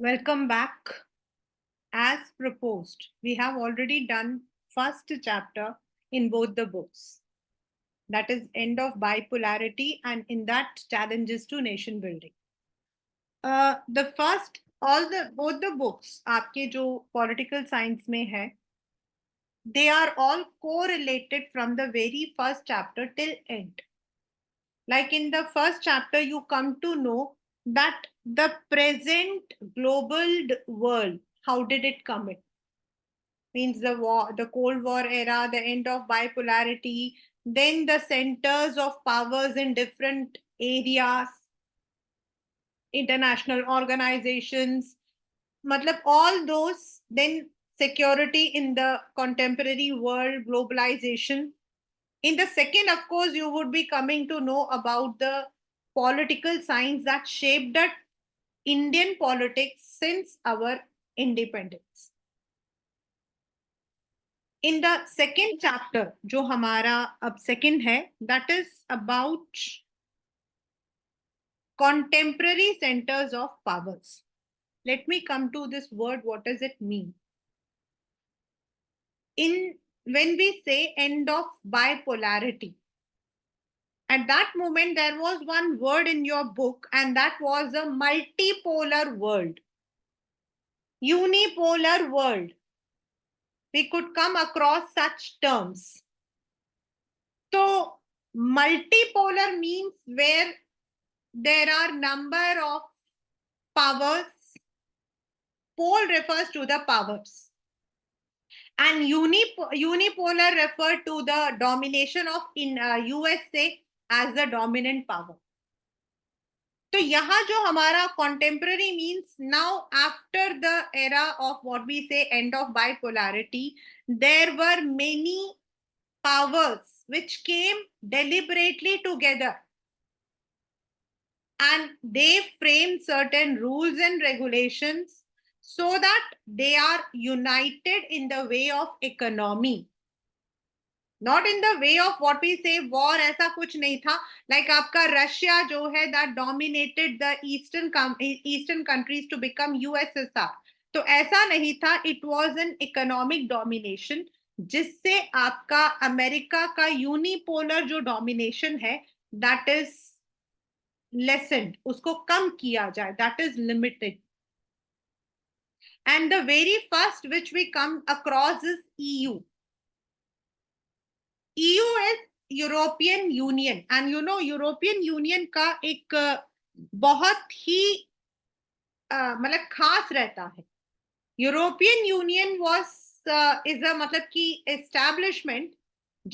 Welcome back. As proposed, we have already done first chapter in both the books. That is End of Bipolarity, and in that Challenges to Nation Building. The first, both the books, आपके जो political science में है, they are all correlated from the very first chapter till end. Like in the first chapter, you come to know that the present global world, how did it come in? Means the war, the Cold War era, the end of bipolarity, then the centers of powers in different areas, international organizations, matlab all those, then security in the contemporary world, globalization. In the second, of course, you would be coming to know about the political science that shaped the Indian politics since our independence. In the second chapter, जो हमारा अब second है, that is about contemporary centers of powers. Let me come to this word. What does it mean? When we say end of bipolarity, at that moment there was one word in your book, and that was a multipolar world, unipolar world. We could come across such terms. So multipolar means where there are number of powers. Pole refers to the powers, and unipolar refer to the domination of USA as the dominant power. तो यहाँ जो हमारा contemporary means now after the era of what we say end of bipolarity, there were many powers which came deliberately together, and they framed certain rules and regulations so that they are united in the way of economy, not in the way of what we say war. ऐसा कुछ नहीं था. Like आपका Russia जो है that dominated the eastern countries to become USSR. तो ऐसा नहीं था. It was an economic domination जिससे आपका अमेरिका का यूनिपोलर जो डोमिनेशन है that is lessened, उसको कम किया जाए, that is limited. And the very first which we come across is EU. EU is European union, and you know European union का एक बहुत ही मतलब खास रहता है. European union was is a मतलब कि एस्टैब्लिशमेंट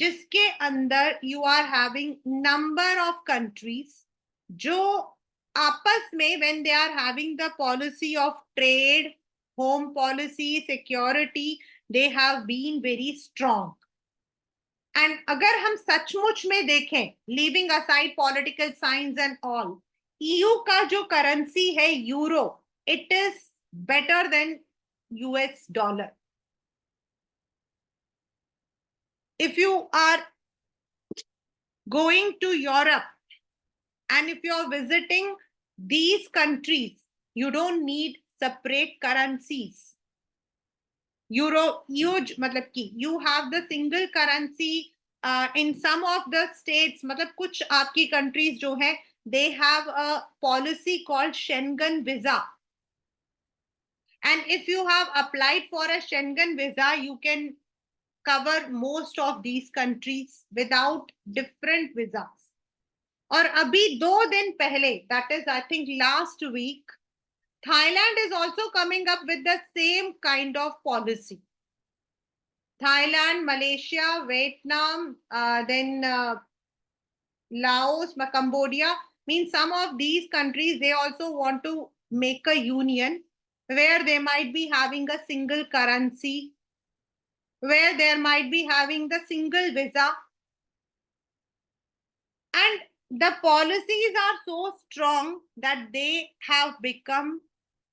जिसके अंदर you are having number of countries जो आपस में when they are having the policy of trade, home policy, security, they have been very strong. And अगर हम सचमुच में देखें, leaving aside political science and all, EU का जो करेंसी है euro, it is better than US dollar. If you are going to Europe and if you are visiting these countries, you don't need separate currencies. मतलब कि you have the single currency in some of the states. मतलब कुछ आपकी countries जो है, they have a policy called Schengen visa. And if you have applied for a Schengen visa, you can cover most of these countries without different visas. और अभी 2 दिन पहले, that is I think last week, Thailand is also coming up with the same kind of policy. Thailand, Malaysia, Vietnam, then Laos, Cambodia, means some of these countries, they also want to make a union where they might be having a single currency, where they might be having the single visa. And the policies are so strong that they have become,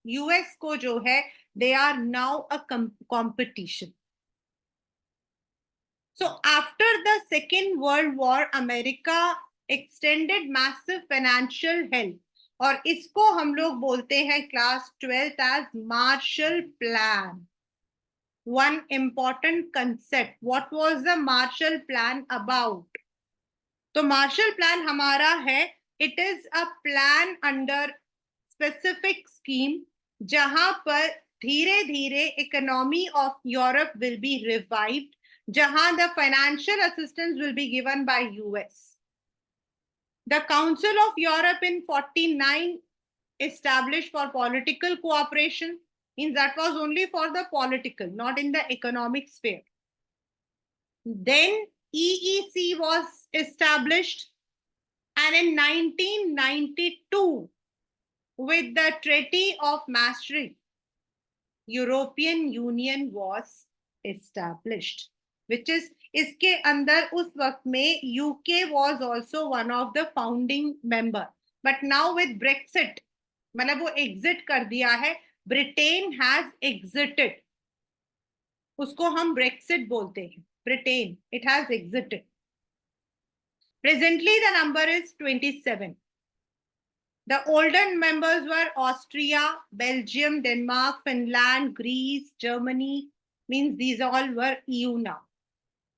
US ko jo hai, they are now a competition. So after the Second World War, America extended massive financial help और इसको हम लोग बोलते हैं class 12th as Marshall plan. One important concept. What was the Marshall Plan about? तो Marshall Plan हमारा है, it is a plan under specific scheme जहां पर धीरे धीरे economy of Europe will be revived, जहां the financial assistance will be given by US. The Council of Europe in 49 established for political cooperation, means that was only for the political, not in the economic sphere. Then EEC was established, and in 1992 with the Treaty of Maastricht, European Union was established, which is इसके अंदर उस वक्त में UK was also one of the founding member, but now with Brexit, मतलब वो exit कर दिया है, ब्रिटेन हैज एग्जिटेड, उसको हम ब्रेक्सिट बोलते हैं. Britain, it has exerted. Presently the number is 27. The older members were Austria, Belgium, Denmark, Finland, Greece, Germany, means these all were EU now.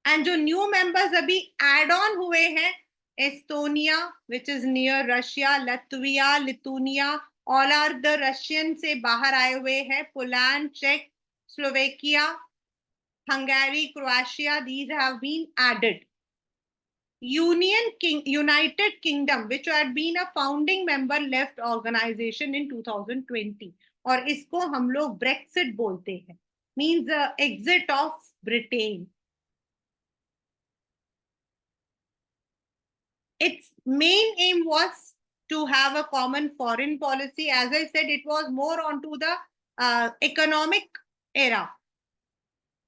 And जो new members अभी add on हुए हैं, Estonia, which is near Russia, Latvia, Lithuania, all are the Russian से बाहर आए हुए हैं, Poland, Czech, Slovakia, Hungary, Croatia, these have been added. United Kingdom, which had been a founding member, left organization in 2020, और इसको हम लोग Brexit बोलते हैं, means exit of Britain. Its main aim was to have a common foreign policy. As I said, it was more onto the economic era,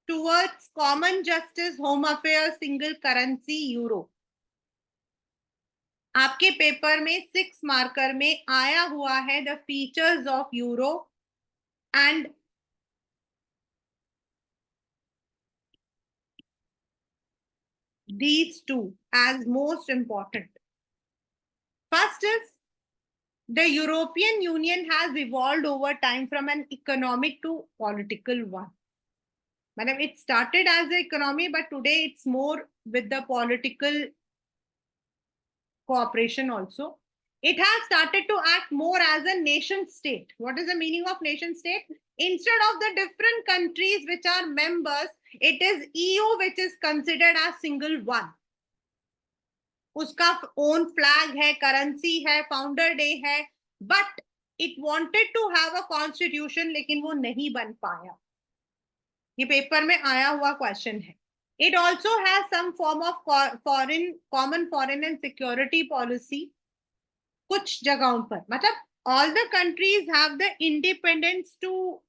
towards common justice, home affairs, single currency, euro. आपके paper में 6 marker में आया हुआ है the features of euro and these two as most important. First is the European Union has evolved over time from an economic to political one. Madam, it started as an economy, but today it's more with the political cooperation also. It has started to act more as a nation state. What is the meaning of nation state? Instead of the different countries which are members, it is EU which is considered as single one. उसका own flag है, currency है, founder day है, but it wanted to have a constitution, लेकिन वो नहीं बन पाया. ये पेपर में आया हुआ क्वेश्चन है. It also has some form of common foreign and security policy. कुछ जगहों पर, मतलब all the countries have the independence to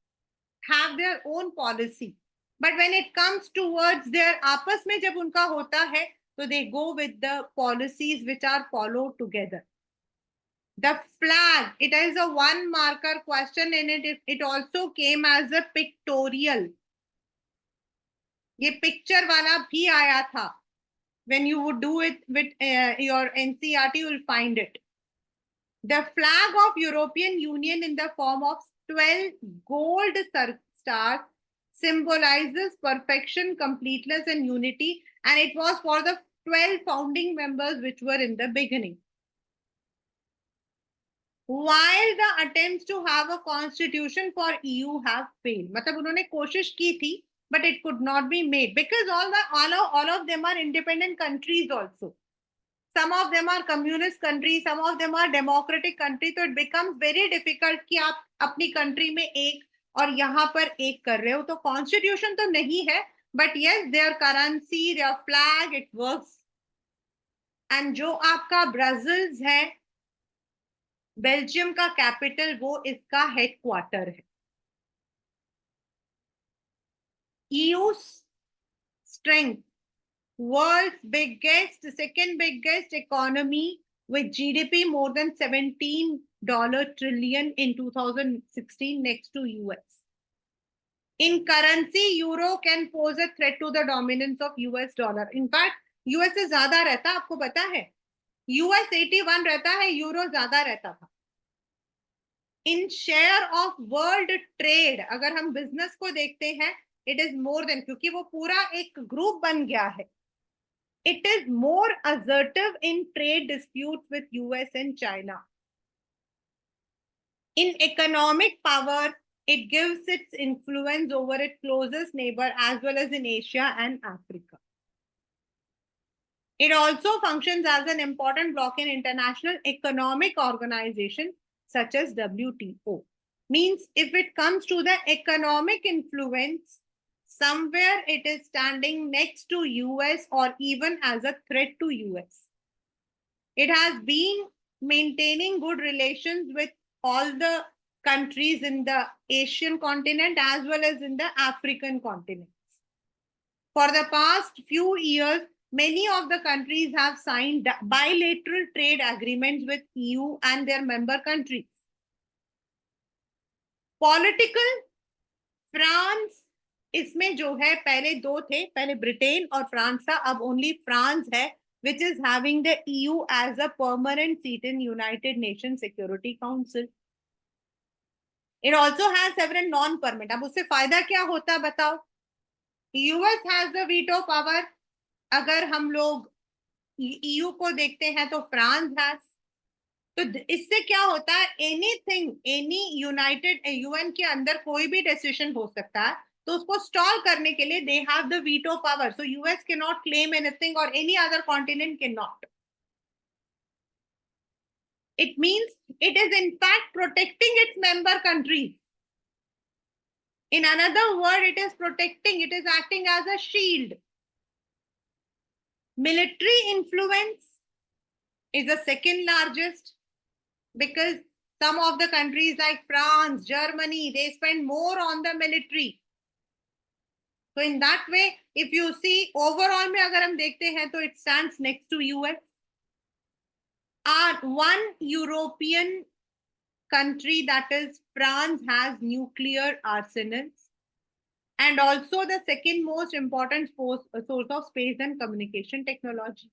have their own policy, but when it comes towards their आपस में जब उनका होता है, so they go with the policies which are followed together. The flag, it is a 1 marker question, and it also came as a pictorial. ये picture वाला भी आया था. When you would do it with your NCERT, you will find it. The flag of European Union in the form of 12 gold stars symbolizes perfection, completeness, and unity, and it was for the 12 founding members which were in the beginning. While the attempts to have a constitution for EU have failed, मतलब उन्होंने कोशिश की थी, but it could not be made because all of them are independent countries also. Some of them are communist countries, some of them are democratic countries, so it becomes very difficult कि आप अपनी country में एक और यहाँ पर एक कर रहे हो, तो constitution तो नहीं है, but yes, their currency, their flag, it works. And जो आपका ब्राजील्स है, बेल्जियम का कैपिटल, वो इसका हेडक्वार्टर है. EU's strength, world's second biggest economy with GDP more than $17 trillion in 2016, next to US. In currency, euro can pose a threat to the dominance of US dollar. In fact, US से ज्यादा रहता, आपको पता है, US 81 रहता है, euro ज्यादा रहता था. इन शेयर ऑफ वर्ल्ड ट्रेड, अगर हम बिजनेस को देखते हैं, इट इज मोर देन, क्योंकि वो पूरा एक ग्रुप बन गया है. It is more assertive in trade disputes with US and China. In economic power, it gives its influence over its closest neighbor as well as in Asia and Africa. It also functions as an important bloc in international economic organization such as WTO. Means if it comes to the economic influence, somewhere it is standing next to US or even as a threat to US. It has been maintaining good relations with all the countries in the Asian continent as well as in the African continents. For the past few years, many of the countries have signed bilateral trade agreements with EU and their member countries. Political, France इसमें जो है, पहले दो थे, पहले Britain और France था, अब ओनली फ्रांस है, which is having the EU as a permanent seat in United Nations Security Council. It also has several non-permanent. अब उससे फायदा क्या होता है बताओ? US has the veto power. अगर हम लोग EU को देखते हैं तो फ्रांस has. तो इससे क्या होता है? एनीथिंग, एनी यूनाइटेड यूएन के अंदर कोई भी डिसीजन हो सकता है, तो उसको स्टॉल करने के लिए they have the veto power. So US can not claim anything और any other continent can not. It means it is in fact protecting its member countries. In another word, it is protecting, it is acting as a shield. Military influence is the second largest, because some of the countries like France, Germany, they spend more on the military. So in that way, if you see overall में अगर हम देखते हैं तो it stands next to US. One European country, that is France, has nuclear arsenals, and also the second most important source of space and communication technology.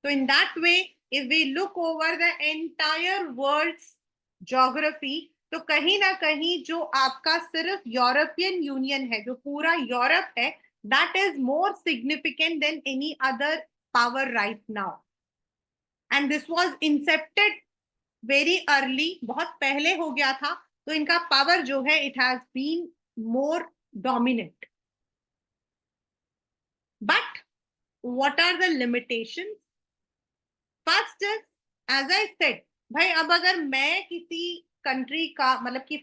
So in that way, if we look over the entire world's geography, तो कहीं ना कहीं जो आपका सिर्फ European union है, जो पूरा यूरोप है, that is more significant than any other power right now. And this was incepted very early, बहुत पहले हो गया था, तो इनका पावर जो है, it has been more dominant. But what are the limitations? First is, as I said, भाई अब अगर मैं किसी कंट्री का, मतलब कि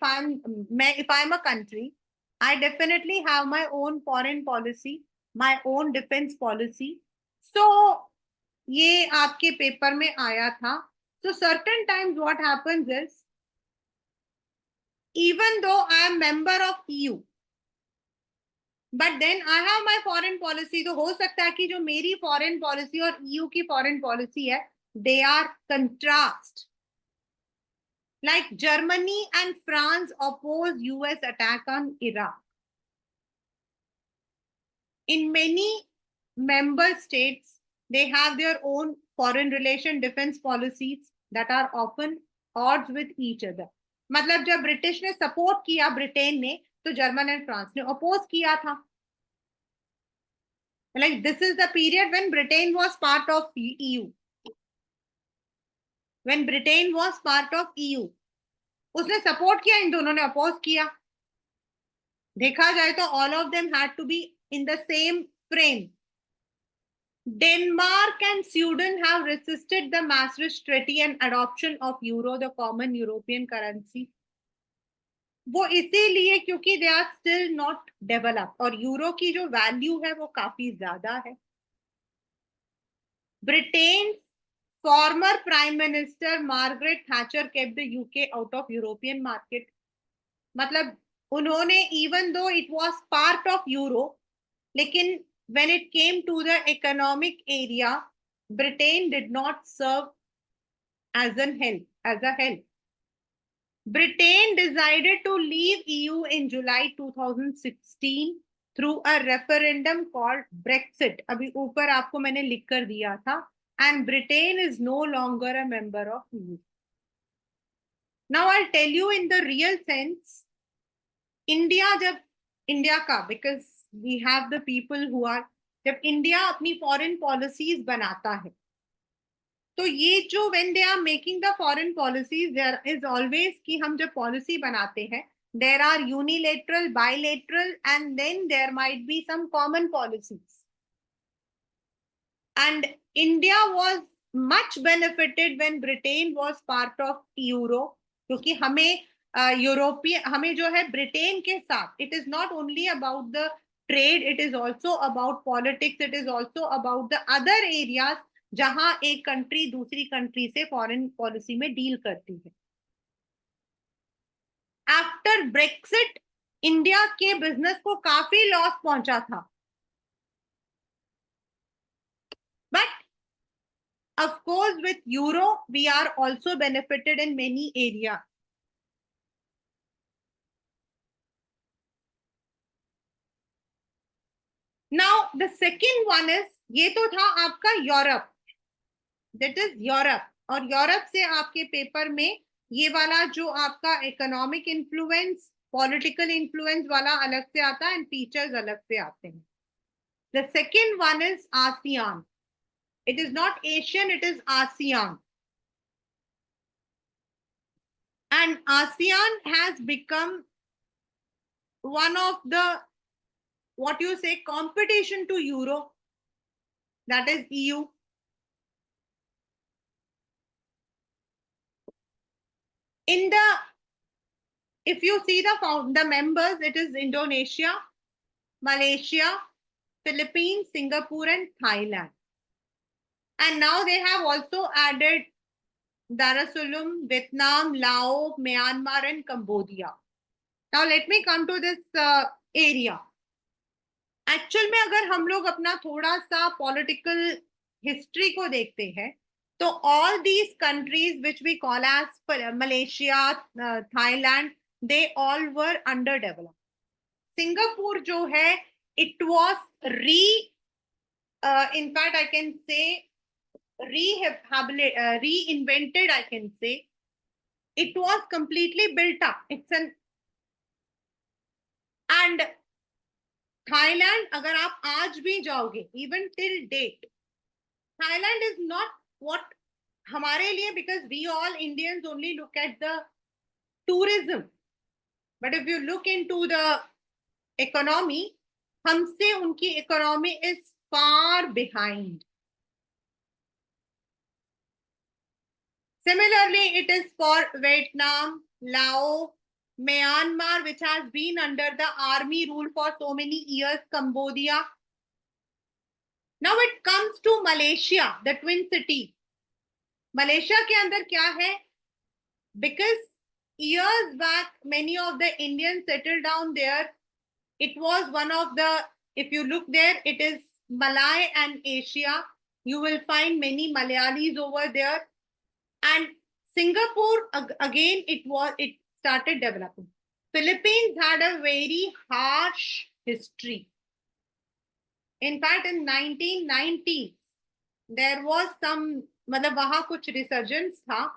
if I am a country, I definitely have my own foreign policy, my own defense policy. So ये आपके पेपर में आया था. So certain times what happens is, even though I am member of EU, but then I have my foreign policy, तो हो सकता है कि जो मेरी foreign policy और EU की foreign policy है, they are contrast. Like Germany and France oppose US attack on Iraq. In many member states, they have their own foreign relation defense policies that are often odds with each other. मतलब जब British ने support किया Britain ने, तो German and France ने oppose किया था. Like this is the period when Britain was part of EU. When Britain was part of EU, उसने सपोर्ट किया, इन दोनों ने अपोज किया. देखा जाए तो all of them had to be in the same frame. Denmark and Sweden have resisted the Maastricht Treaty and adoption of euro, the common European currency. वो इसीलिए क्योंकि they are still not developed, और euro की जो value है वो काफी ज्यादा है. Britain's former Prime Minister Margaret Thatcher kept the UK out of European market. मतलब उन्होंने, even though it was part of euro, लेकिन when it came to the economic area, Britain did not serve as a help. Britain decided to leave EU in July 2016 through a referendum called Brexit. अभी ऊपर आपको मैंने लिख कर दिया था. And Britain is no longer a member of EU. Now I'll tell you in the real sense, India का, because we have the people who are, जब इंडिया अपनी फॉरेन पॉलिसीज बनाता है, तो ये जो when they are making the foreign policies, there is always कि हम जब पॉलिसी बनाते हैं, there are unilateral, bilateral, and then there might be some common policies. And India was much benefited when Britain was part of Euro, क्योंकि हमें European, हमें जो है ब्रिटेन के साथ, it is not only about the trade, it is also about politics, it is also about the other areas जहां एक country दूसरी कंट्री से फॉरेन पॉलिसी में डील करती है. आफ्टर ब्रेक्सिट इंडिया के बिजनेस को काफी लॉस पहुंचा था, but of course with euro we are also benefited in many areas. Now the second one is, ये तो था आपका यूरोप, that is यूरोप, और यूरोप से आपके पेपर में ये वाला जो आपका इकोनॉमिक इन्फ्लुएंस, पॉलिटिकल इन्फ्लुएंस वाला अलग से आता है, एंड फीचर्स अलग से आते हैं. The second one is ASEAN. It is not Asian, it is ASEAN. And ASEAN has become one of the, what you say, competition to euro, that is EU. In the, if you see the members, it is Indonesia, Malaysia, Philippines, Singapore, and Thailand. And now they have also added Darussalam, Vietnam, Laos, Myanmar, and Cambodia. Now let me come to this area. Actual में अगर हम लोग अपना थोड़ा सा political history को देखते हैं, तो all these countries which we call as Malaysia, Thailand, they all were under developed. Singapore जो है, it was in fact I can say reinvented, I can say. It was completely built up. It's an, and Thailand अगर आप आज भी जाओगे, even till date, Thailand is not what हमारे लिए, because we all Indians only look at the tourism, but if you look into the economy, हमसे उनकी economy is far behind. Similarly, it is for Vietnam, Laos, Myanmar, which has been under the army rule for so many years, Cambodia. Now it comes to Malaysia, the twin city. Malaysia के अंदर क्या है? Because years back, many of the Indians settled down there. It was one of the, if you look there, it is Malay and Asia. You will find many Malayalis over there. And Singapore, again, it started developing. Philippines had a very harsh history. In fact, in 1990s, there was some, मतलब वहाँ कुछ resurgence था,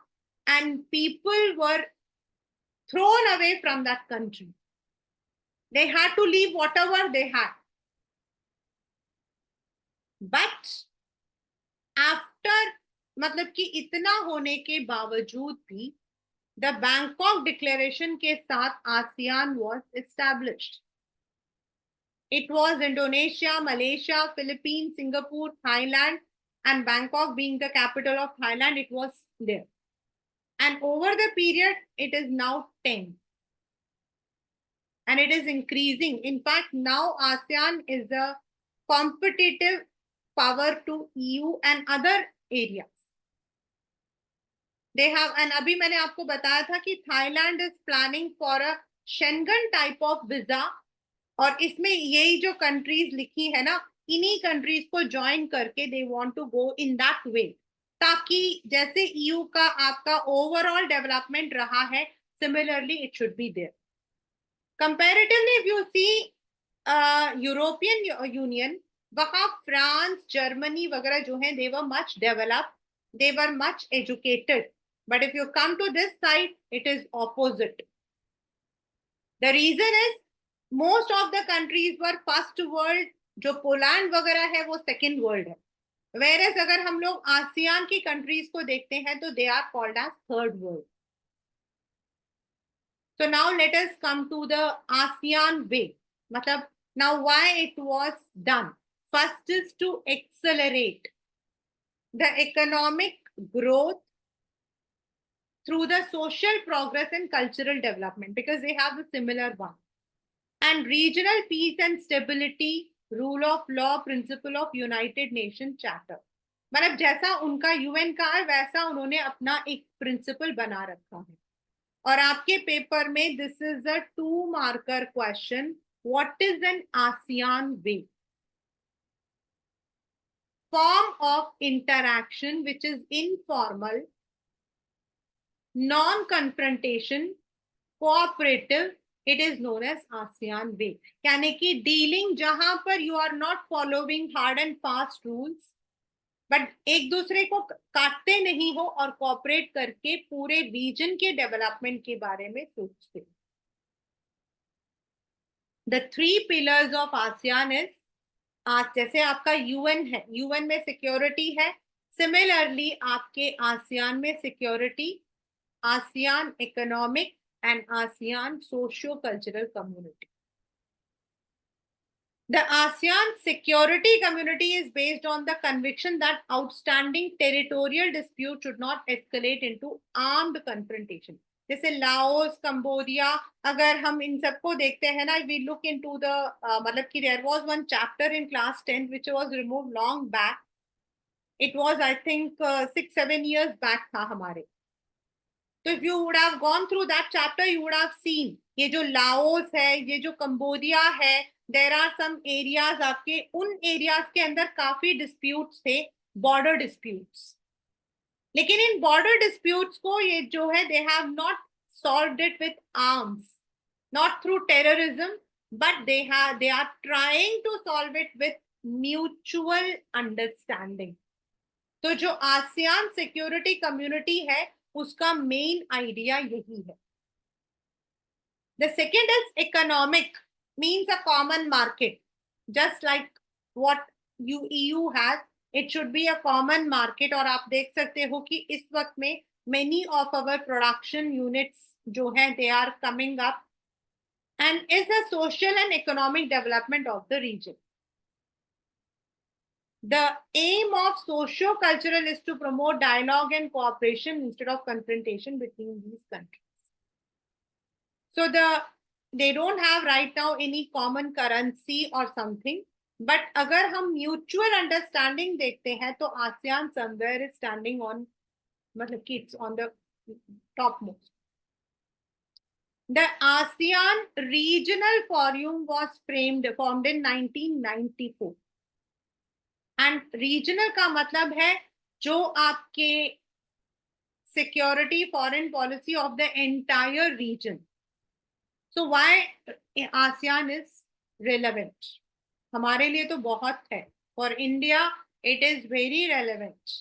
and people were thrown away from that country. They had to leave whatever they had. But after, मतलब कि इतना होने के बावजूद भी, द बैंकॉक डिक्लेरेशन के साथ ASEAN was established. It was Indonesia, Malaysia, Philippine, Singapore, Thailand, and Bangkok being the capital of Thailand, it was there. And over the period, it is now 10. And it is increasing. In fact, now ASEAN is a competitive power to EU and other areas. They have, and अभी मैंने आपको बताया था कि Thailand is planning for a Schengen type of visa, और इसमें यही जो कंट्रीज लिखी है ना, इन्हीं कंट्रीज को ज्वाइन करके they want to go in that way, ताकि जैसे ईयू का आपका ओवरऑल डेवलपमेंट रहा है, similarly it should be there. Comparatively if you see European Union, वहां फ्रांस, जर्मनी वगैरह जो है, they were much developed, they were much educated. But if you come to this side, it is opposite. The reason is most of the countries were first world, जो Poland वगैरह है वो second world है. Whereas अगर हम लोग ASEAN की countries को देखते हैं तो they are called as third world. So now let us come to the ASEAN way. मतलब now why it was done? First is to accelerate the economic growth through the social progress and cultural development, because they have a similar one. And regional peace and stability, rule of law, principle of United Nations Charter. मतलब जैसा उनका UN का है वैसा उन्होंने अपना एक principal बना रखा है. और आपके पेपर में this is a 2 marker question, what is an ASEAN way? Form of interaction which is informal, non-confrontation, cooperative, it is known as ASEAN way. यानी कि डीलिंग जहां पर you are not following hard and fast rules, but एक दूसरे को काटते नहीं हो और कोऑपरेट करके पूरे रीजन के डेवलपमेंट के बारे में सोचते हो. The 3 pillars of ASEAN is, आज जैसे आपका यूएन है, यूएन में सिक्योरिटी है, सिमिलरली आपके आसियान में security, ASEAN economic and ASEAN socio cultural community. The ASEAN security community is based on the conviction that outstanding territorial dispute should not escalate into armed confrontation. जैसे Laos, Cambodia, अगर हम इन सबको देखते हैं ना, we look into the मतलब कि there was one chapter in class 10 which was removed long back. It was I think 6-7 years back था हमारे. तो if you would have gone through that chapter you would have seen ये जो Laos है, ये जो कंबोडिया है, there are some areas, आपके उन एरियाज के अंदर काफी डिस्प्यूट्स थे, बॉर्डर डिस्प्यूट्स. लेकिन इन बॉर्डर डिस्प्यूट्स को ये जो है they have not solved it with arms, not through terrorism, but they are trying to solve it with mutual understanding. तो जो आसियान सिक्योरिटी कम्युनिटी है उसका मेन आइडिया यही है. The second is economic, means a common market, just like what EU has. It should be a common market. और आप देख सकते हो कि इस वक्त में many of our production units जो हैं they are coming up and is a social and economic development of the region. The aim of socio-cultural is to promote dialogue and cooperation instead of confrontation between these countries. So they don't have right now any common currency or something, but अगर हम mutual understanding देखते हैं तो ASEAN somewhere is standing on, मतलब कि it's on the topmost. The ASEAN Regional Forum was formed in 1994. And regional का मतलब है जो आपके security foreign policy of the entire region. So why ASEAN is relevant? हमारे लिए तो बहुत है. For India, it is very relevant.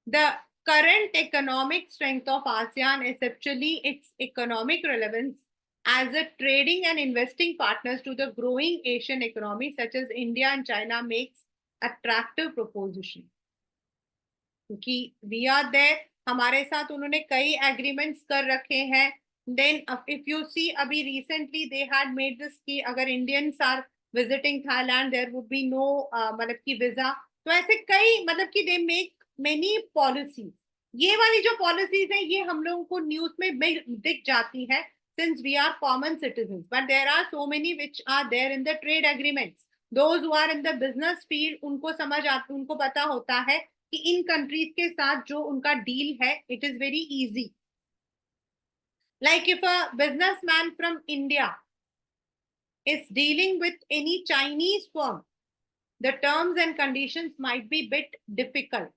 The current economic strength of ASEAN is actually its economic relevance as a trading and investing partners to the growing Asian economy such as India and China makes attractive proposition. क्योंकि we are there, हमारे साथ उन्होंने कई agreements कर रखे हैं. Then if you see अभी recently they had made this कि अगर Indians are visiting Thailand there would be no मतलब कि visa. तो ऐसे कई मतलब कि they make many policies. ये वाली जो policies हैं ये हम लोगों को न्यूज में दिख जाती है since we are common citizens, but there are so many which are there in the trade agreements. Those who are in the business field उनको समझ आता, उनको पता होता है कि इन कंट्रीज के साथ जो उनका डील है it is very easy. Like if a businessman from India is dealing with any Chinese firm, the terms and conditions might be bit difficult.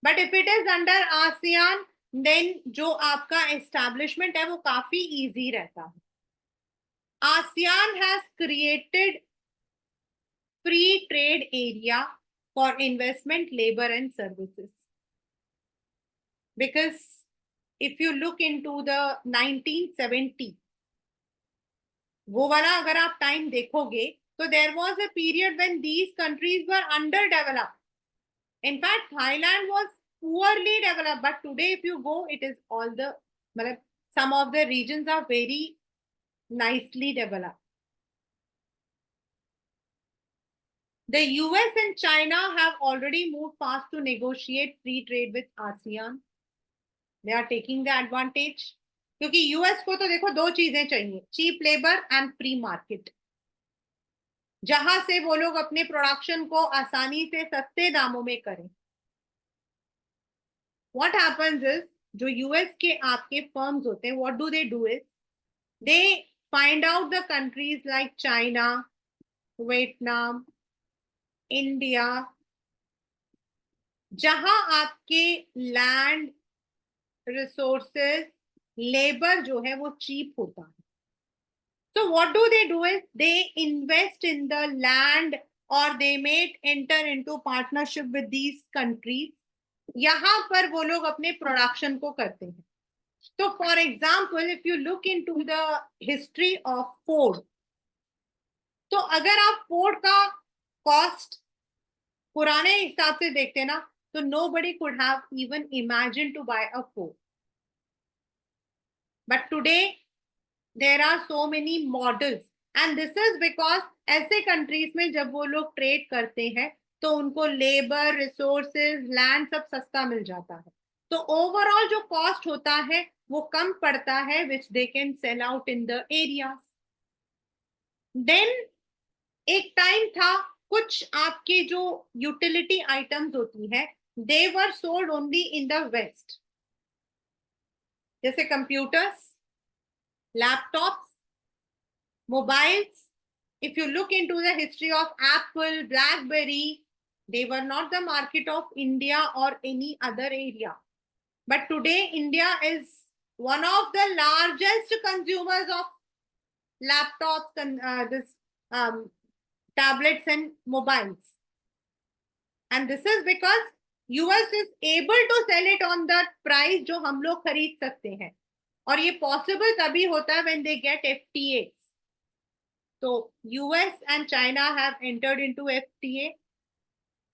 But if it is under ASEAN, then जो आपका establishment है वो काफी easy रहता है. ASEAN has created free trade area for investment, labor and services. because if you look into the 1970, वो वाला अगर आप टाइम देखोगे तो there was a period when these countries were underdeveloped. In fact, Thailand was poorly developed, but today if you go, it is all the, मतलब some of the regions are very nicely developed. The US and China have already moved fast to negotiate free trade with ASEAN. They are taking the advantage. क्योंकि US को तो देखो दो चीजें चाहिए, cheap labour and free market, जहां से वो लोग अपने प्रोडक्शन को आसानी से सस्ते दामों में करें. व्हाट हैपेंस इज, जो यूएस के आपके फर्म्स होते हैं, what do is they find out the countries like China, Vietnam, India, जहां आपके लैंड रिसोर्सेस, लेबर जो है वो चीप होता है. So what do is they invest in the land, or they may enter into partnership with these countries. यहाँ पर वो लोग अपने प्रोडक्शन को करते हैं. तो for example if you look in to the history of Ford, तो अगर आप फोर्ड का कॉस्ट पुराने हिसाब से देखते ना, तो nobody could have even imagined to buy a Ford. But today there are so many models, and this is because ऐसे कंट्रीज में जब वो लोग ट्रेड करते हैं तो उनको लेबर, रिसोर्सेज, लैंड सब सस्ता मिल जाता है. तो ओवरऑल जो कॉस्ट होता है वो कम पड़ता है, which they can sell out in the areas. Then एक टाइम था, कुछ आपके जो यूटिलिटी आइटम्स होती है, they were sold only in the west, जैसे computers, laptops, mobiles. If you look into the history of Apple, BlackBerry, they were not the market of India or any other area. But today, India is one of the largest consumers of laptops, tablets and mobiles. And this is because US is able to sell it on the price जो हम लोग खरीद सकते हैं. और ये possible तभी होता है when they get FTAs. So US and China have entered into FTA.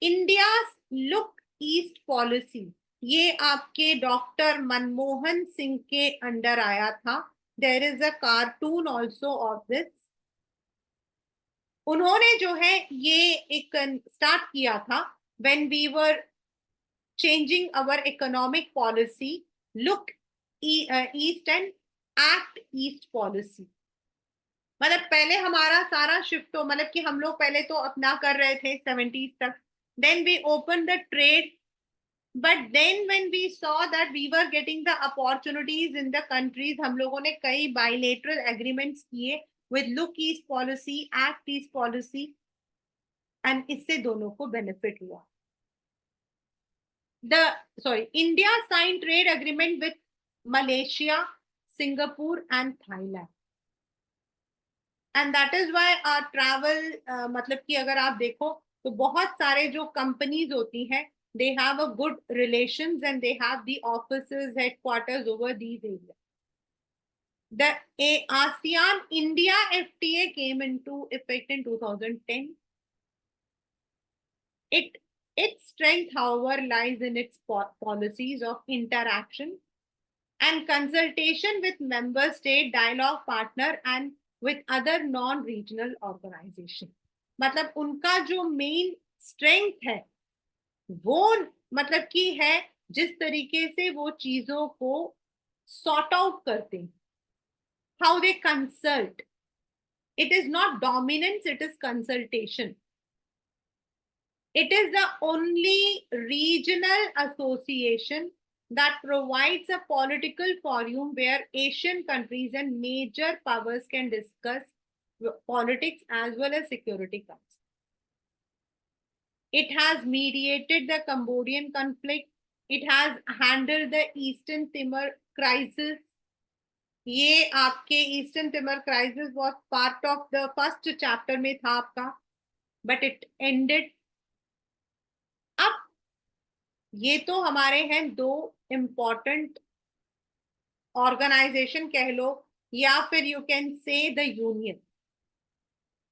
India's Look East policy, ये आपके डॉक्टर मनमोहन सिंह के अंडर आया था. There is a cartoon also of this. उन्होंने जो है ये एक स्टार्ट किया था when we were changing our economic policy, Look East and Act East policy. मतलब पहले हमारा सारा शिफ्ट हो, मतलब कि हम लोग पहले तो अपना कर रहे थे 70s तक, then we open the trade, but then when we saw that we were getting the opportunities in the countries, हम लोगों ने कई बायलेटरल एग्रीमेंट्स किए with look east policy, act east policy, and इससे दोनों को बेनिफिट हुआ. India sign trade agreement with Malaysia, Singapore and Thailand. And that is why travel, मतलब कि अगर आप देखो तो बहुत सारे जो कंपनीज होती हैं, they have a good relations and they have the offices, headquarters over these areas. The ASEAN India FTA came into effect in 2010. Its strength, however, lies in its policies of interaction and consultation with member state, dialogue partner and with other non-regional organization. मतलब उनका जो main strength है वो मतलब कि है जिस तरीके से वो चीजों को सॉर्ट आउट करते हैं, how they consult. It is not dominance, it is consultation. It is the only regional association that provides a political forum where Asian countries and major powers can discuss politics as well as security concerns. It has mediated the Cambodian conflict. It has handled the Eastern Timor crisis. ये आपके eastern Timor crisis was part of the first chapter में था आपका, but it ended. अब ये तो हमारे हैं दो इम्पोर्टेंट ऑर्गेनाइजेशन कह लो, या फिर you can say the union.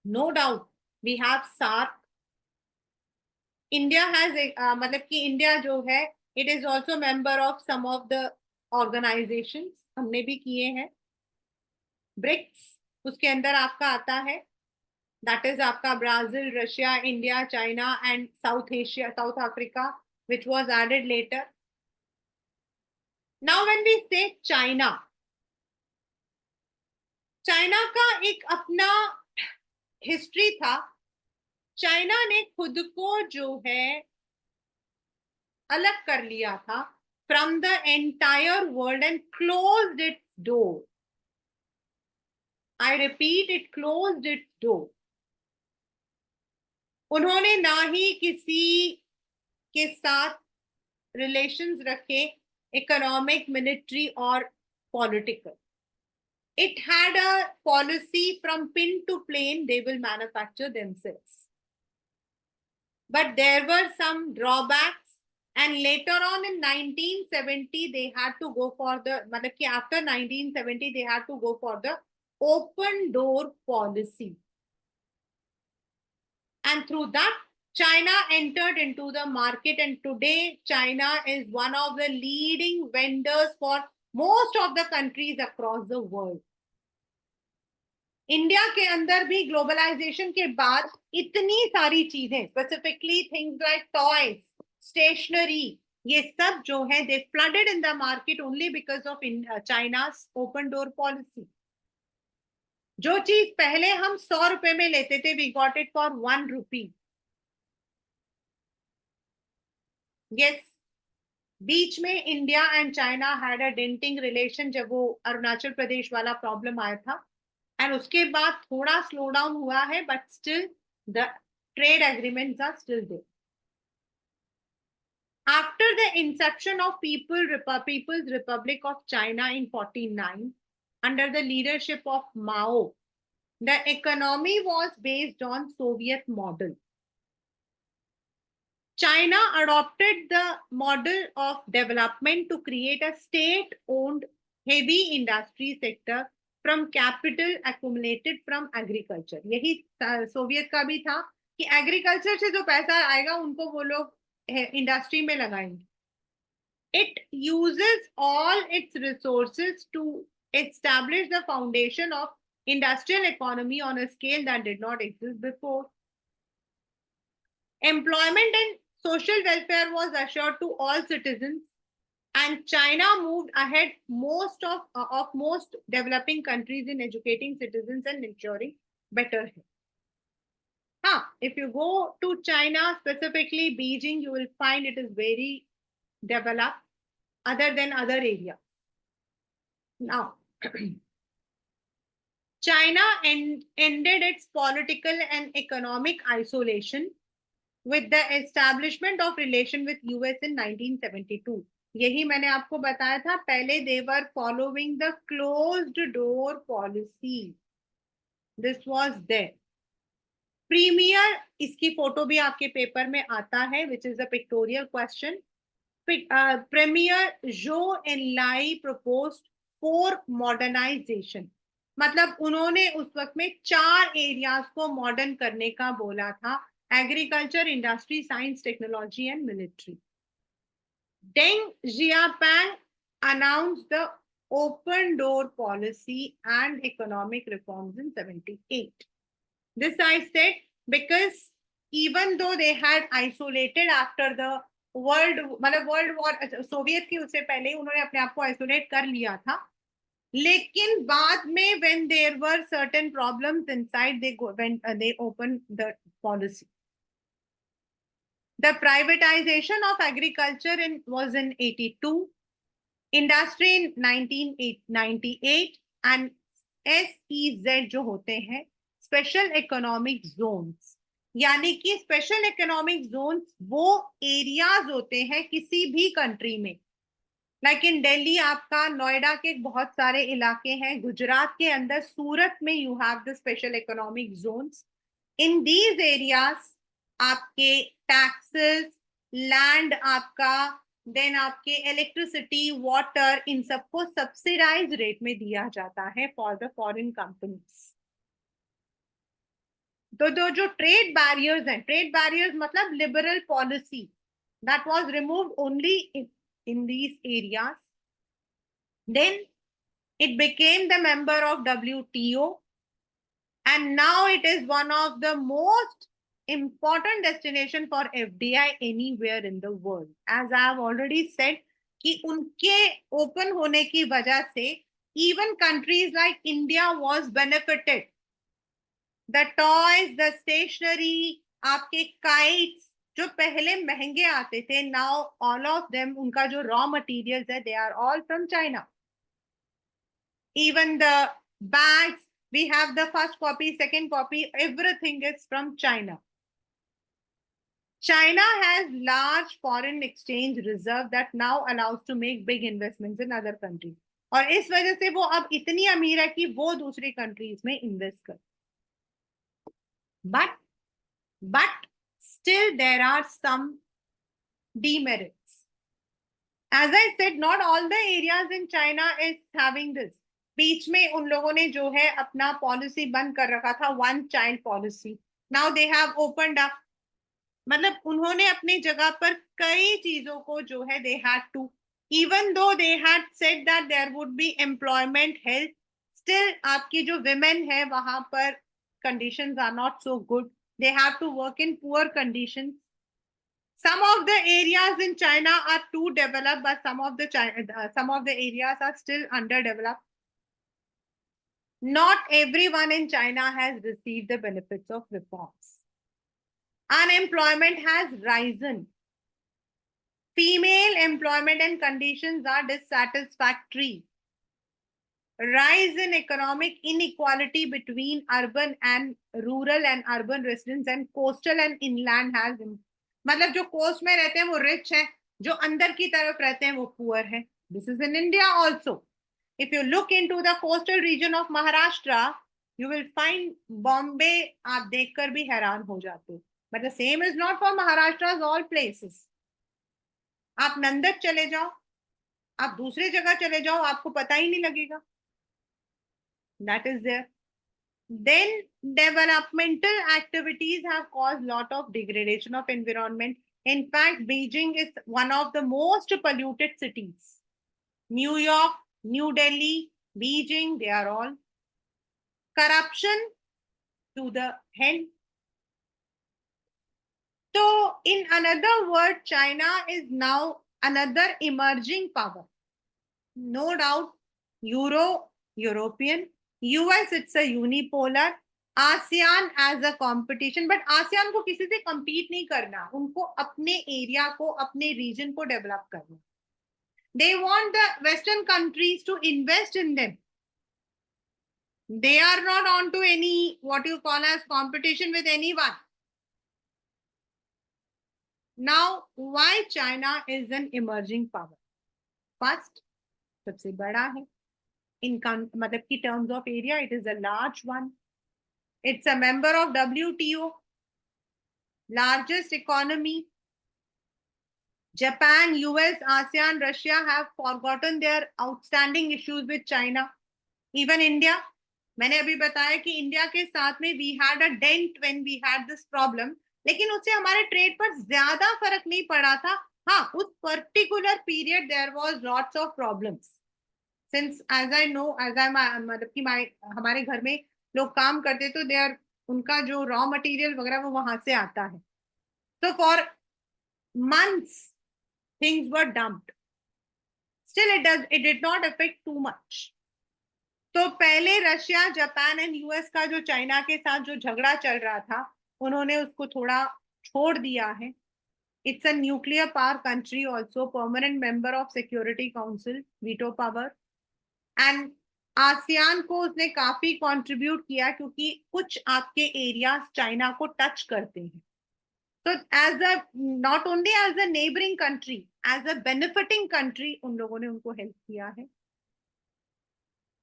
No doubt we have SAARC. India has मतलब कि इंडिया जो है, it is also member of some of the organisations, हमने भी किए हैं. ब्रिक्स उसके अंदर आपका आता है, दैट इज आपका Brazil, Russia, India, China and south Asia, south Africa, which was added later. Now when we say China, China का एक अपना हिस्ट्री था. चाइना ने खुद को जो है अलग कर लिया था from the entire world and closed it's door. I repeat, it closed it's door. उन्होंने ना ही किसी के साथ रिलेशंस रखे, इकोनॉमिक, मिलिट्री और political. It had a policy from pin to plane, they will manufacture themselves. But there were some drawbacks, and later on in 1970 they had to go for the, मतलब कि after 1970 they had to go for the open door policy. And through that, China entered into the market, and today China is one of the leading vendors for most of the countries across the world. India के अंदर भी globalisation के बाद इतनी सारी चीजें, specifically things like toys, stationery, ये सब जो है they flooded in the market only because of China's open door policy. जो चीज पहले हम 100 रुपए में लेते थे, we got it for 1 rupee. Yes, बीच में India and China had a denting relation जब वो अरुणाचल प्रदेश वाला प्रॉब्लम आया था, एंड उसके बाद थोड़ा स्लो डाउन हुआ है, but still the trade agreements are still there. After the inception of People's Republic of China in 49, under the leadership of Mao, the economy was based on Soviet model. China adopted the model of development to create a state-owned heavy industry sector from capital accumulated from agriculture. यही Soviet का भी था कि agriculture से जो पैसा आएगा उनको वो लोग इंडस्ट्री में लगाएंगे. It uses all its resources to establish the foundation of industrial economy on a scale that did not exist before. Employment and social welfare was assured to all citizens, and China moved ahead of most developing countries in educating citizens and ensuring better health. If you go to China, specifically Beijing, you will find it is very developed other than other areas. Now, China ended its political and economic isolation with the establishment of relation with US in 1972. यही मैंने आपको बताया था पहले, they were following the closed door policy. This was there. Premier, इसकी photo भी आपके paper में आता है, which is a pictorial question. Premier Zhou Enlai proposed 4 modernization. मतलब उन्होंने उस वक्त में 4 एरियाज को मॉडर्न करने का बोला था: agriculture, industry, science, technology and military. Deng Xiaoping announced the open door policy and economic reforms in 78. This I said because even though they had isolated after the world war, Soviet की उससे पहले उन्होंने अपने आप को isolate कर लिया था, लेकिन बाद में when there were certain problems inside, they opened the policy. The privatization of agriculture was in 82, industry in 1998, and SEZ जो होते हैं स्पेशल इकोनॉमिक जोन्स, यानी कि स्पेशल इकोनॉमिक जोन्स वो एरियाज होते हैं किसी भी कंट्री में. लाइक इन दिल्ली आपका नोएडा के बहुत सारे इलाके हैं, गुजरात के अंदर सूरत में you have the special economic zones. In these areas आपके टैक्सेस, लैंड आपका, देन आपके इलेक्ट्रिसिटी, वाटर, इन सबको सब्सिडाइज रेट में दिया जाता है फॉर द फॉरेन कंपनीज। तो जो ट्रेड बैरियर्स हैं, ट्रेड बैरियर्स मतलब liberal policy that was removed only in these areas. Then it became the member of WTO, and now it is one of the most important destination for FDI anywhere in the world. As I have already said कि उनके open होने की वजह से even countries like India was benefited. The toys, the stationery, आपके kites जो पहले महंगे आते थे, now all of them, उनका जो raw materials है, they are all from China. Even the bags, we have the first copy, second copy, everything is from China. China has large foreign exchange reserve that now allows to make big investments in other countries. और इस वजह से वो अब इतनी अमीर है कि वो दूसरी कंट्रीज में इन्वेस्ट कर। But still there are some demerits. As I said, not all the areas in China is having this. बीच में उन लोगों ने जो है अपना पॉलिसी बंद कर रखा था, one child policy. Now they have opened up. मतलब उन्होंने अपनी जगह पर कई चीजों को जो है दे had to, even though they had said that there would be employment, health, still आपकी जो विमेन है वहां पर conditions are not so good. They have to work in poor conditions. Some of the areas in China are too developed, but some of the areas are still underdeveloped. Not everyone in China has received the benefits of reforms. Unemployment has risen. Female employment and conditions are dissatisfactory. Rise in economic inequality between urban and rural and urban residents and coastal and inland has, मतलब जो coast में रहते हैं वो rich है, जो अंदर की तरफ रहते हैं वो पुअर है. This is in India also. If you look into the coastal region of Maharashtra, you will find Bombay, आप देखकर भी हैरान हो जाते हो. But the same is not for Maharashtra all places. आप नंदक चले जाओ, आप दूसरे जगह चले जाओ, आपको पता ही नहीं लगेगा. That is there. Then developmental activities have caused lot of degradation of environment. In fact, Beijing is one of the most polluted cities. New York, New Delhi, Beijing, they are all. Corruption to the end. So, in another word, China is now another emerging power. No doubt, European, US, it's a unipolar. ASEAN as a competition, but ASEAN को किसी से compete नहीं करना, उनको अपने area को, अपने reason को डेवलप करना. They want the Western countries to invest in them. They are not on to any what you call as competition with anyone. Now, why China is an emerging power? First, सबसे बड़ा है. In मतलब की terms of area, it is a large one. It's a member of WTO, largest economy. Japan, US, ASEAN, Russia have forgotten their outstanding issues with China. Even India. मैंने अभी बताया कि India के साथ में we had a dent when we had this problem. लेकिन उससे हमारे ट्रेड पर ज्यादा फर्क नहीं पड़ा था. हाँ, उस particular period there was lots of problems. Since as I know, as I मतलब कि हमारे घर में लोग काम करते तो देयर उनका जो रॉ मटेरियल वगैरह वो वहां से आता है. So for months things were dumped. Still it did not affect too much. तो पहले रशिया, जापान एंड यूएस का जो चाइना के साथ जो झगड़ा चल रहा था, उन्होंने उसको थोड़ा छोड़ दिया है. It's a nuclear power country also, permanent member of Security Council, veto power. And ASEAN को उसने काफी कंट्रीब्यूट किया क्योंकि कुछ आपके एरियाज चाइना को टच करते हैं. तो as a not only as a neighbouring country, as a benefiting country उन लोगों ने उनको हेल्प किया है.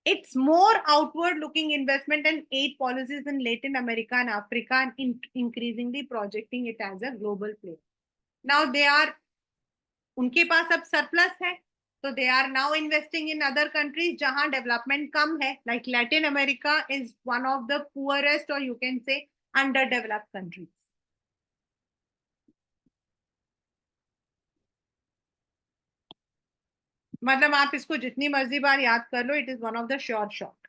It's more outward looking investment and aid policies in Latin America and Africa and increasingly projecting it as a global player. Now they are, उनके पास अब surplus है, तो they are now investing in other countries जहां development कम है, like Latin America is one of the poorest और you can say under developed countries. मतलब आप इसको जितनी मर्जी बार याद कर लो, it is one of the sure shot.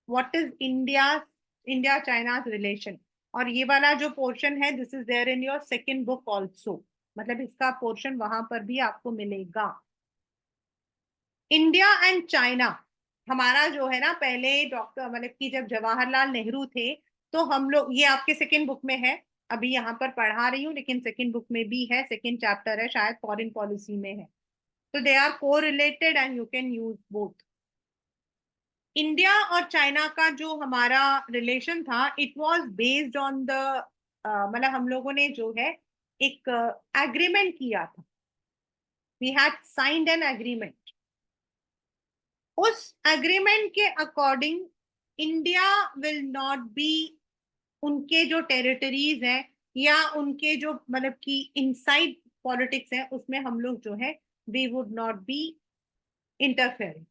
What is India China relation. और ये वाला जो पोर्शन है, this is there in your second book also. मतलब इसका पोर्शन वहां पर भी आपको मिलेगा. इंडिया एंड चाइना, हमारा जो है ना, पहले डॉक्टर मतलब कि जब जवाहरलाल नेहरू थे, तो हम लोग, ये आपके सेकेंड बुक में है, अभी यहाँ पर पढ़ा रही हूँ, लेकिन सेकेंड बुक में भी है, सेकेंड चैप्टर है, शायद फॉरेन पॉलिसी में है. तो दे आर को related and you can use both. India और चाइना का जो हमारा रिलेशन था, it was based on the, मतलब हम लोगों ने जो है एक एग्रीमेंट किया था. We had signed an agreement. उस एग्रीमेंट के according India will not be, उनके जो टेरिटरीज हैं या उनके जो मतलब कि इनसाइड पॉलिटिक्स है, उसमें हम लोग जो है we would not be interfering.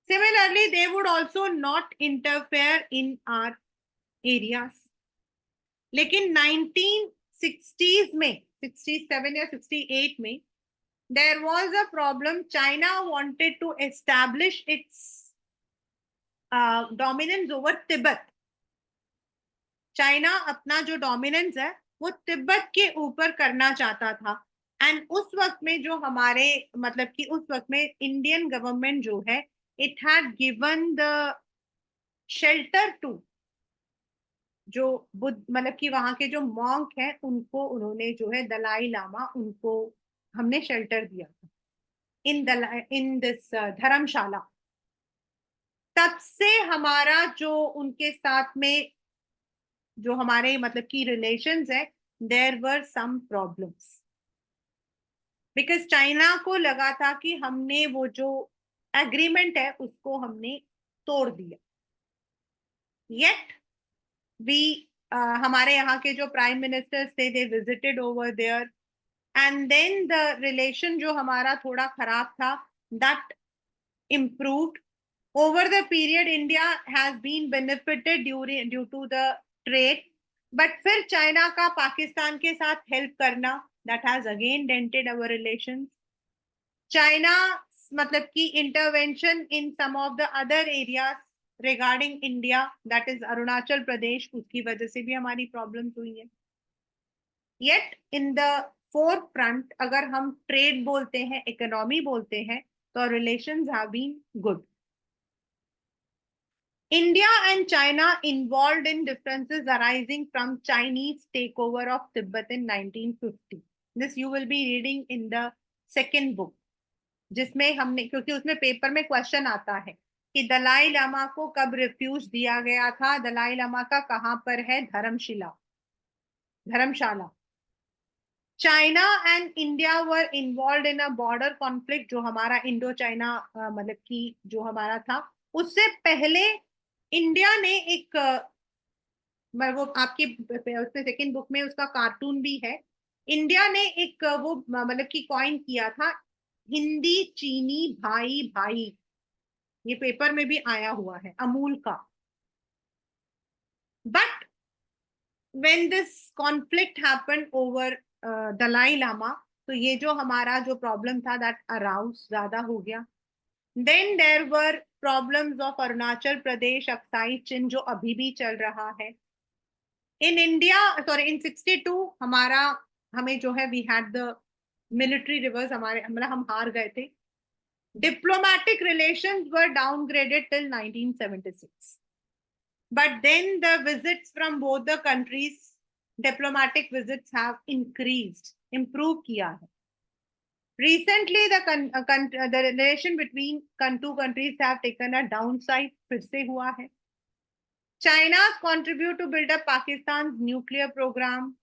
Similarly they would also not interfere in our areas. लेकिन 1960s में, 67 या 68 में, there was a problem. China wanted to establish its dominance over Tibet. China अपना जो डोमिनेंस है वो तिब्बत के ऊपर करना चाहता था. एंड उस वक्त में जो हमारे, मतलब कि उस वक्त में इंडियन गवर्नमेंट जो है, it had given the shelter to जो बुद्ध, मतलब कि वहां के जो मॉन्क हैं, उनको उन्होंने जो है दलाई लामा, उनको हमने शेल्टर दिया था इन दिस धर्मशाला. तब से हमारा जो उनके साथ में जो हमारे मतलब की रिलेशंस है, there were some problems, because China को लगा था कि हमने वो जो एग्रीमेंट है उसको हमने तोड़ दिया. येट वी, हमारे यहाँ के जो प्राइम मिनिस्टर्स थे, they visited over there, and then the relation जो हमारा थोड़ा खराब था, that improved over the period. India has been benefited due to the trade, but फिर चाइना का पाकिस्तान के साथ हेल्प करना, that has again dented our relations. China मतलब कि intervention in some of the other areas regarding India, that is Arunachal Pradesh, उसकी वजह से भी हमारी प्रॉब्लम्स हुई है. Yet in the forefront, अगर हम ट्रेड बोलते हैं, इकोनॉमी बोलते हैं, तो relations have been good. India and China involved in differences arising from Chinese takeover of Tibet in 1950. This you will be reading in the second book, जिसमें हमने, क्योंकि उसमें पेपर में क्वेश्चन आता है कि दलाई लामा को कब रिफ्यूज दिया गया था, दलाई लामा का कहाँ पर है Dharamshala. China and India were involve in a border conflict, जो हमारा इंडो चाइना मतलब कि जो हमारा था, उससे पहले इंडिया ने एक, वो आपकी उसमें सेकेंड बुक में उसका कार्टून भी है, इंडिया ने एक वो मतलब कि कॉइन किया था, हिंदी चीनी भाई भाई. ये पेपर में भी आया हुआ है, अमूल का. But when this conflict happened over Dalai Lama, तो ये जो हमारा जो प्रॉब्लम था, दैट अराउज ज्यादा हो गया. Then there were problems of Arunachal Pradesh Aksai Chin, जो अभी भी चल रहा है. इन इंडिया, सॉरी, इन 62 हमारा, हमें जो है we had the military reverses, हमारे मतलब हम हार गए थे. Diplomatic relations were downgraded till 1976, but then the visits from both the countries, diplomatic visits have increased, improve किया है. Recently, the relation between two countries have taken a downside, फिर से हुआ है. China's contribute to build up Pakistan's nuclear program.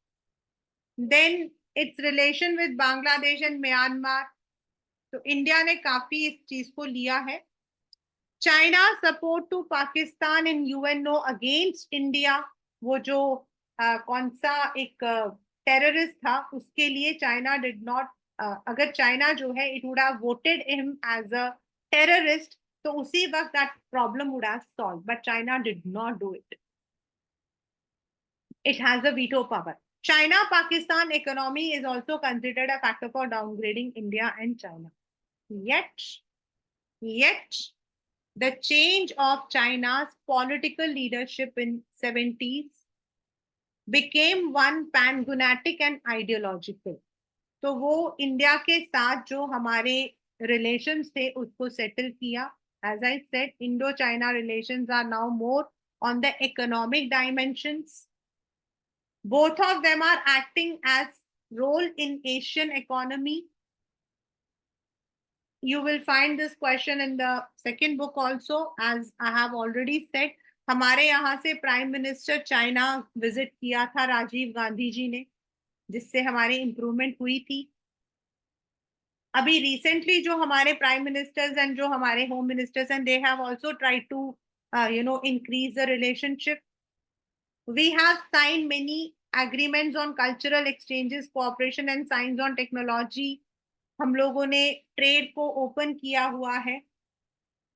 Then its relation with Bangladesh and Myanmar. तो India ने काफी इस चीज को लिया है. China support to Pakistan in UNO against India, वो जो कौन सा एक टेररिस्ट था, उसके लिए चाइना डिड नॉट, अगर चाइना जो है it would have voted him as a terrorist, तो उसी वक्त that problem would have solved, but China did not do it. It has a veto power. China-Pakistan economy is also considered a factor for downgrading India and China. Yet, the change of China's political leadership in 70s became one pangunatic and ideological. तो वो India के साथ जो हमारे relations थे उसको settle किया. As I said, Indo-China relations are now more on the economic dimensions. Both of them are acting as role in Asian economy. You will find this question in the second book also. As I have already said, हमारे यहाँ से prime minister China visit किया था राजीव गांधी जी ने, जिससे हमारी improvement हुई थी. अभी रिसेंटली जो हमारे प्राइम मिनिस्टर्स एंड जो हमारे home ministers and they have also tried to increase the relationship. We have signed many agreements on cultural exchanges, cooperation and science on technology. हम लोगों ने ट्रेड को ओपन किया हुआ है.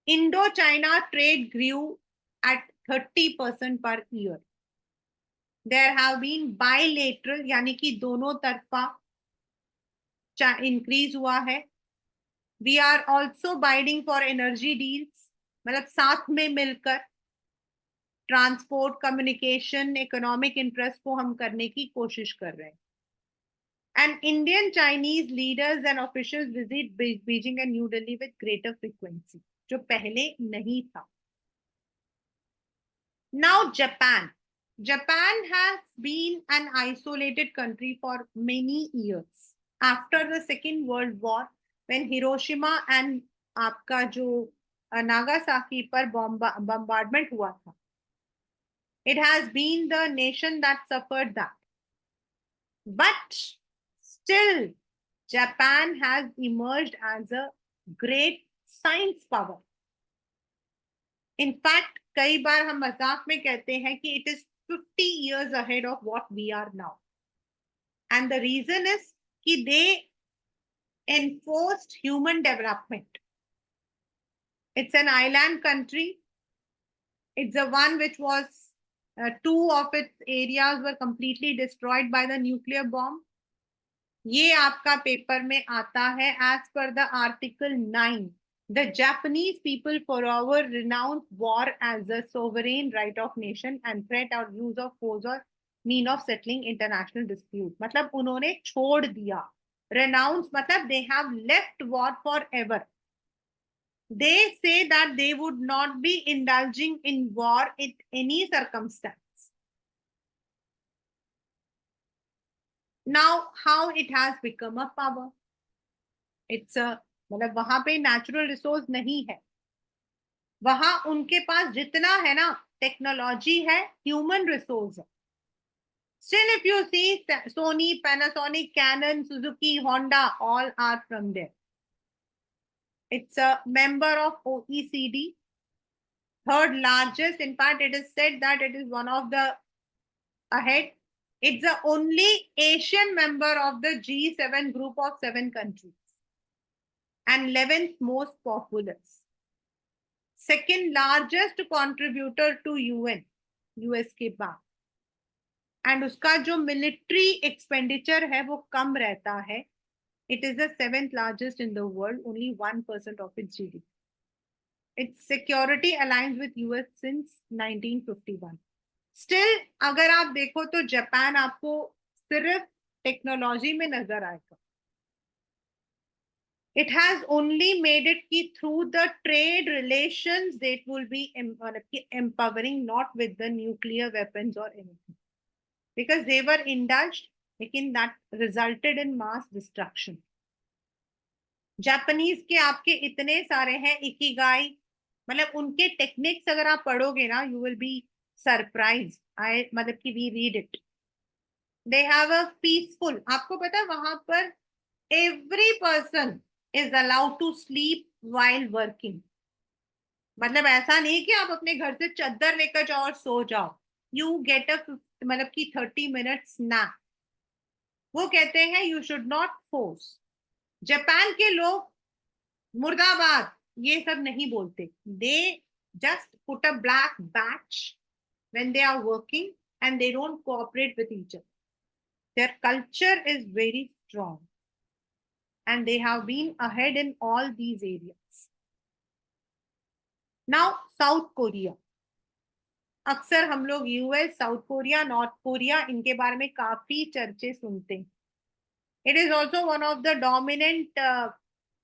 Indo China trade grew at 30% per year. There have been bilateral यानी कि दोनों तरफा इंक्रीज हुआ है. We are also bidding for energy deals, मतलब साथ में मिलकर ट्रांसपोर्ट, कम्युनिकेशन, इकोनॉमिक इंटरेस्ट को हम करने की कोशिश कर रहे हैं. And Indian Chinese leaders and officials visit Beijing and New Delhi with greater frequency, जो पहले नहीं था. Now Japan. Japan has been an isolated country for many years. After the Second World War, when Hiroshima and आपका जो Nagasaki पर bombardment हुआ था, it has been the nation that suffered that. But still, Japan has emerged as a great science power. In fact, कई बार हम मजाक में कहते हैं कि it is 50 years ahead of what we are now. And the reason is कि they enforced human development. It's an island country. It's the one which was, two of its areas were completely destroyed by the nuclear bomb. ये आपका paper में आता है. As per the Article 9, the Japanese people forever renounce war as a sovereign right of nation and threat or use of force or mean of settling international dispute. मतलब उन्होंने छोड़ दिया. Renounce मतलब they have left war forever. They say that they would not be indulging in war in any circumstance. Now, how it has become a power? It's a, मतलब वहां पे natural resource नहीं है. वहां उनके पास जितना है ना टेक्नोलॉजी है, ह्यूमन रिसोर्स है. Still, if you see Sony, Panasonic, Canon, Suzuki, Honda, all are from there. It's a member of OECD, third largest. In fact, it is said that it is one of the ahead. It's the only Asian member of the G7 group of 7 countries and 11th most populous. Second largest contributor to UN, US के बाद. And उसका जो military expenditure है वो कम रहता है. It is the 7th largest in the world, only 1% of its GDP. Its security aligns with US since 1951. Still, अगर आप देखो तो जापान आपको सिर्फ टेक्नोलॉजी में नजर आएगा. It has only made it कि through the trade relations that will be empowering, not with the nuclear weapons or anything. Because they were indulged, लेकिन that resulted in mass destruction. Japanese के आपके इतने सारे हैं, इकिगाई, मतलब उनके techniques अगर आप पढ़ोगे ना, you will be surprise. I मतलब कि we read it. They have a peaceful, आपको पता है वहां पर every person is allowed to sleep while working. मतलब ऐसा नहीं कि आप अपने घर से चद्दर लेकर जाओ और सो जाओ. यू गेट अ मतलब कि 30 minutes नैप. वो कहते हैं you should not force. Japan के लोग मुर्दाबाद ये सब नहीं बोलते. दे just put a black batch when they are working and they don't cooperate with each other. Their culture is very strong and they have been ahead in all these areas. Now, South Korea. अक्सर हम लोग US, south Korea, north Korea इनके बारे में काफी चर्चे सुनते हैं. It is also one of the dominant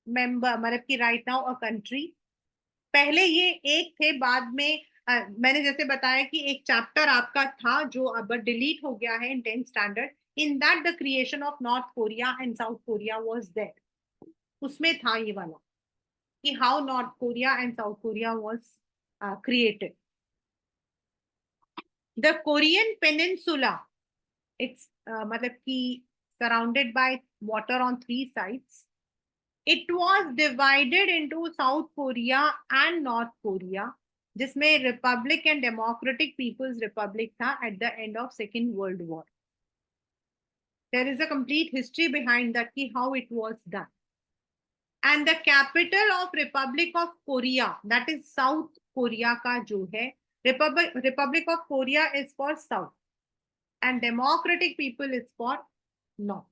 member, मतलब कि राइट नाउ अ कंट्री. पहले ये एक थे, बाद में मैंने जैसे बताया कि एक चैप्टर आपका था जो अब डिलीट हो गया है in 10th standard. In that the creation of North Korea and South Korea was there. उसमें था ये वाला कि how North Korea and South Korea was created. The Korean peninsula, it's मतलब कि surrounded by water on 3 sides. It was divided into South Korea and North Korea, जिसमें Republic and Democratic People's Republic था at the end of Second World War. There is a complete history behind that कि how it was done. And the capital of Republic of Korea, that is South Korea का जो है, Republic of Korea is for South and Democratic People is for North.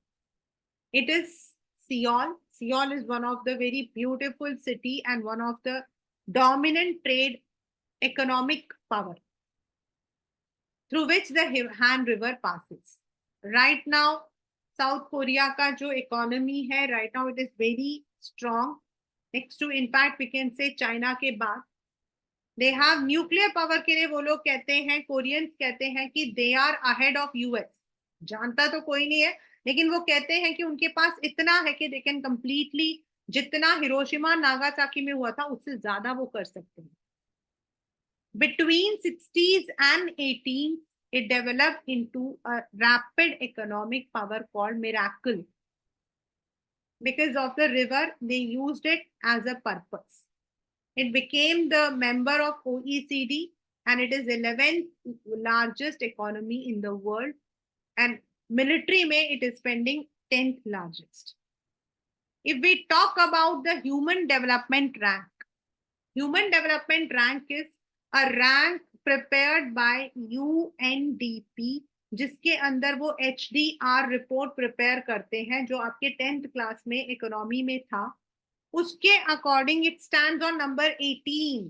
It is Seoul. Seoul is one of the very beautiful city and one of the dominant trade economic power through which the Han River passes. Right now, South Korea का जो economy है, right now it is very strong. Next to, in fact, we can say China के बाद. They have nuclear power के लिए वो लोग कहते हैं, कोरियंस कहते हैं कि they are ahead of US. जानता तो कोई नहीं है, लेकिन वो कहते हैं कि उनके पास इतना है कि दे कैन कंप्लीटली, जितना हिरोशिमा नागासाकी में हुआ था उससे ज्यादा वो कर सकते हैं. Between 60s and 80s, it developed into a rapid economic power called Miracle. Because of the river, they used it as a purpose. It became the member of OECD and it is 11th largest economy in the world. And military में it is spending 10th largest. If we talk about the human development rank is a rank prepared by UNDP, जिसके अंदर वो HDR report prepare करते हैं जो आपके 10th class में economy में था. उसके according it stands on number 18.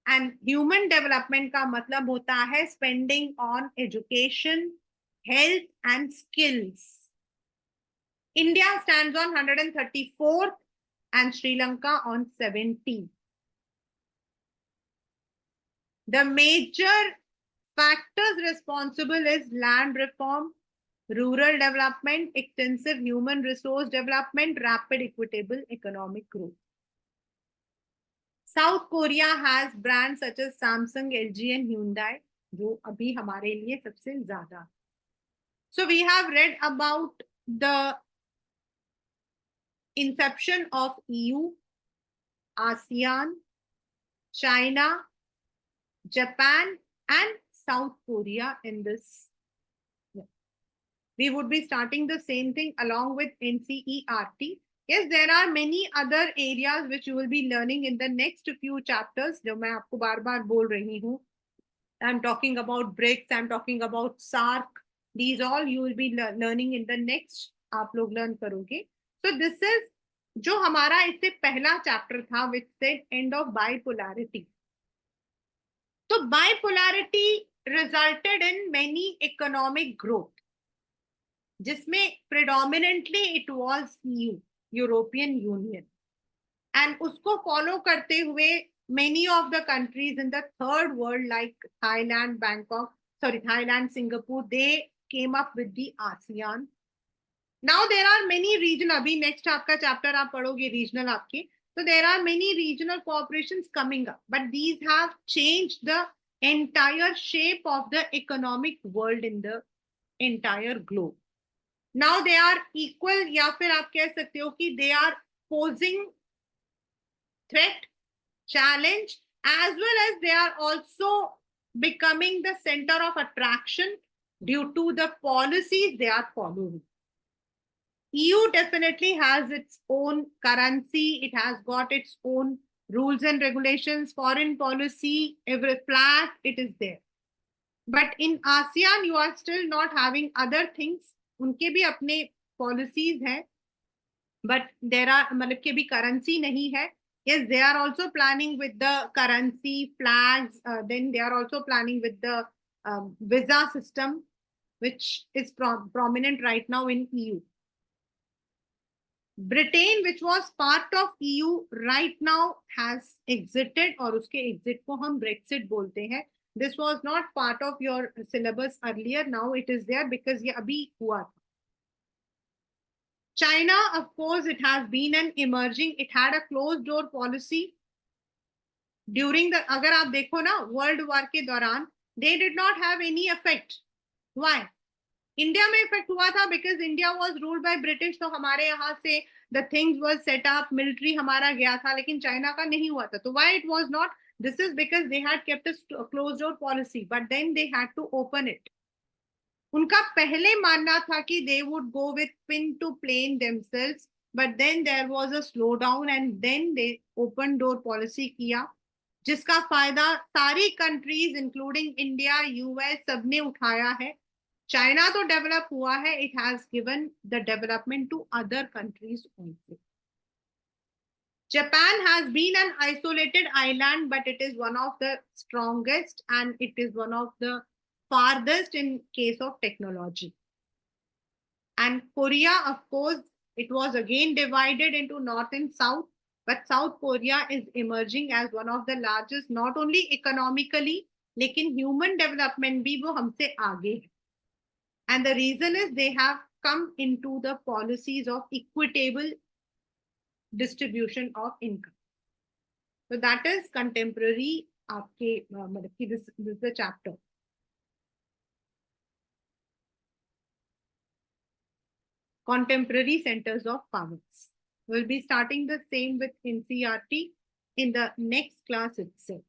And human development का मतलब होता है spending on education, health and skills. India stands on 134th and Sri Lanka on 17th. The major factors responsible is land reform, rural development, extensive human resource development, rapid equitable economic growth. South Korea has brands such as Samsung, LG and Hyundai, जो अभी हमारे लिए सबसे ज्यादा. So we have read about the inception of EU, ASEAN, China, Japan and South Korea in this. We would be starting the same thing along with NCERT. Yes, there are many other areas which you will be learning in the next few chapters. जो मैं आपको बार-बार बोल रही हूँ. I'm talking about BRICS, I'm talking about SAARC. These all you will be learning in the next. आप लोग learn करोगे. So this is जो हमारा इससे पहला चैप्टर था which said end of bipolarity. तो bipolarity resulted in many economic growth, जिसमें predominantly it was EU, European Union, and उसको follow करते हुए many of the countries in the third world like Thailand, Thailand, Singapore, they came up with the ASEAN. Now there are many regional, अभी next आपका chapter आप पढ़ोगे regional आपके, so there are many regional cooperations coming up, but these have changed the entire shape of the economic world in the entire globe. Now they are equal, या फिर आप कह सकते हो कि they are posing threat, challenge, as well as they are also becoming the center of attraction due to the policies they are following. EU definitely has its own currency. It has got its own rules and regulations, foreign policy, every flag, it is there. But in ASEAN, you are still not having other things. उनके भी अपने policies हैं, but there are मतलब के भी currency नहीं है. Yes, they are also planning with the currency flags. Then they are also planning with the visa system, which is prominent right now in EU. Britain, which was part of EU, right now has exited, और उसके exit को हम Brexit बोलते हैं. This was not part of your syllabus earlier. Now it is there because ये अभी हुआ था. China, of course, it has been an emerging. It had a closed door policy during the. अगर आप देखो ना World War के दौरान, they did not have any effect. Why? India में इफेक्ट हुआ था because India was ruled by British, तो हमारे यहाँ से the things was set up, military हमारा गया था, लेकिन चाइना का नहीं हुआ था. तो why it was not, this is because they had kept a closed door policy, but then they had to open it. उनका पहले मानना था कि they would go with pin to plain themselves, but then there was a slow down and then they open door policy किया, जिसका फायदा सारी countries including India, US सबने उठाया है. चाइना तो डेवलप हुआ है, it has given the development to other countries also. Japan has been an isolated island, but it is one of the strongest and it is one of the farthest in case of technology. And Korea, of course, it was again divided into North and South, but South Korea is emerging as one of the largest, not only economically, लेकिन human development भी वो हमसे आगे है. And the reason is they have come into the policies of equitable distribution of income. So that is contemporary आपके मतलब कि this is the chapter. Contemporary centers of powers. We'll be starting the same with NCERT in the next class itself.